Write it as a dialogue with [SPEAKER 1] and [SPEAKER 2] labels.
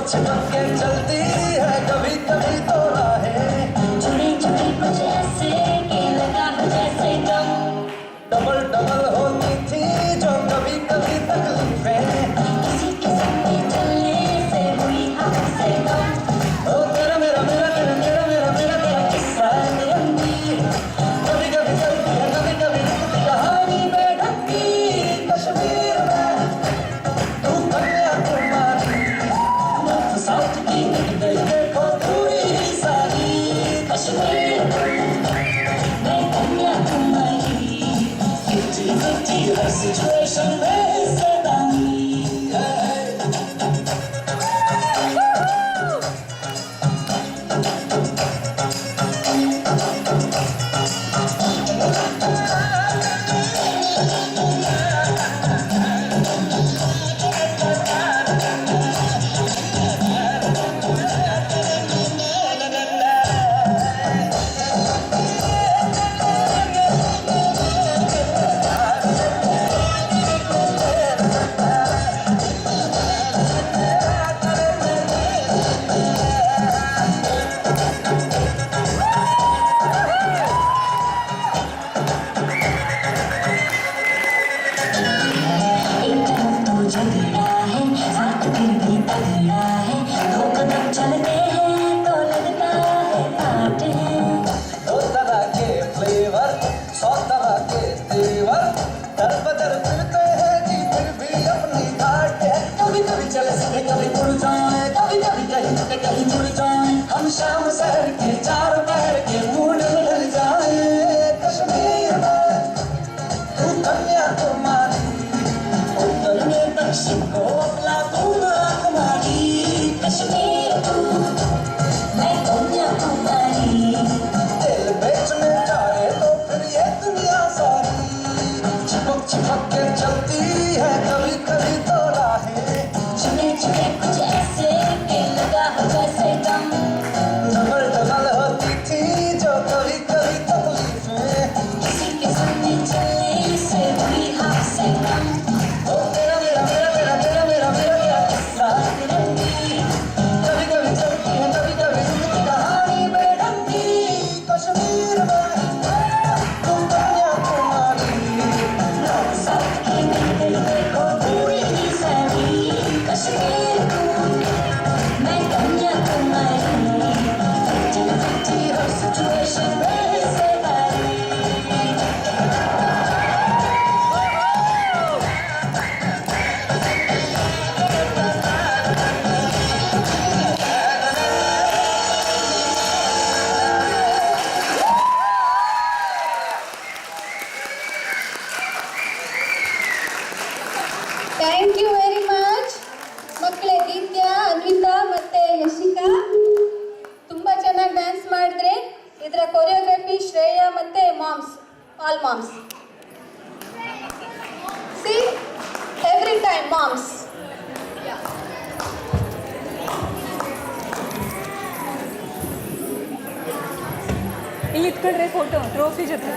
[SPEAKER 1] चिपक के चलती है कभी कभी तो राहें,
[SPEAKER 2] जुड़ी जुड़ी कुछ ऐसे कि लगा हो जैसे दम,
[SPEAKER 1] डबल डबल होती थी जो कभी कभी तकलीफें,
[SPEAKER 2] किसी के संग चलने से हुई हमसे कम।
[SPEAKER 1] ओ तेरा मेरा मेरा तेरा मेरा मेरा मेरा तेरा किस्सा है निरंगी, कभी कभी चलती है कभी कभी रुकती कहानी बेढंगी। कश्मीर में तू कन्याकुमारी, नॉर्थ साउथ की मिट गई देखो पूरी सारी।
[SPEAKER 2] कश्मीर मैं कन्याकुमारी,
[SPEAKER 1] 50-50 हर सिचुएशन में सदानी है।
[SPEAKER 2] एक तरफ तो झगड़ा है, साथ फिर भी तगड़ा है, दो कदम चलते हैं तो लगता है पार्ट है।
[SPEAKER 1] दो तरह के फ्लेवर, 100 तरह के तेवर, दर बदर फिरते हैं जी फिर भी अपनी घाट है। कभी कभी चले सीधे कभी उड़ जाए, कभी कभी कहीं से कहीं जुड़ जाए, हम शाम शहर के 4 पैर के मूड में ढल जाए। कश्मीर में तू कन्याकुमारी, उत्तर में दक्षिण को अपना पूरा हमारी।
[SPEAKER 2] कश्मीर तू मैं कन्याकुमारी,
[SPEAKER 1] दिल बेचने जाए तो फिर ये दुनिया सारी, चिपक चिपक के चलती है कभी कभी तो राहें,
[SPEAKER 2] जुड़े जुड़े कुछ ऐसे कि लगा हो जैसे दम,
[SPEAKER 1] डबल डबल होती थी जो कभी कभी तकलीफें,
[SPEAKER 2] किसी के संग चलने से हुई हमसे कम।
[SPEAKER 1] ओ तेरा मेरा मेरा मेरा तेरा मेरा मेरा तेरा किस्सा निरंगी, कभी कभी चलती है कभी कभी रुकती कहानी बेढंगी। कश्मीर में तू कन्याकुमारी,
[SPEAKER 2] नॉर्थ साउथ की मिल गई देखो पूरी ही सारी। कश्मीर तू मैं कन्याकुमारी, 50-50 हर सिचुएशन में से बारी।
[SPEAKER 3] ಥ್ಯಾಂಕ್ ಯು ವೆರಿ ಮಚ್ ಮಕ್ಕಳೇ. ದಿತ್ಯಾ, ಅನ್ವಿತಾ ಮತ್ತೆ ಯಶಿಕಾ ತುಂಬ ಚೆನ್ನಾಗಿ ಡ್ಯಾನ್ಸ್ ಮಾಡಿದ್ರೆ. ಇದರ ಕೊರಿಯೋಗ್ರಫಿ ಶ್ರೇಯಾ ಮತ್ತೆ moms, all moms. See every time moms.
[SPEAKER 4] ಇಲ್ಲಿ ಇಟ್ಕೊಂಡ್ರೆ ಫೋಟೋ ಟ್ರೋಫಿ ಜೊತೆ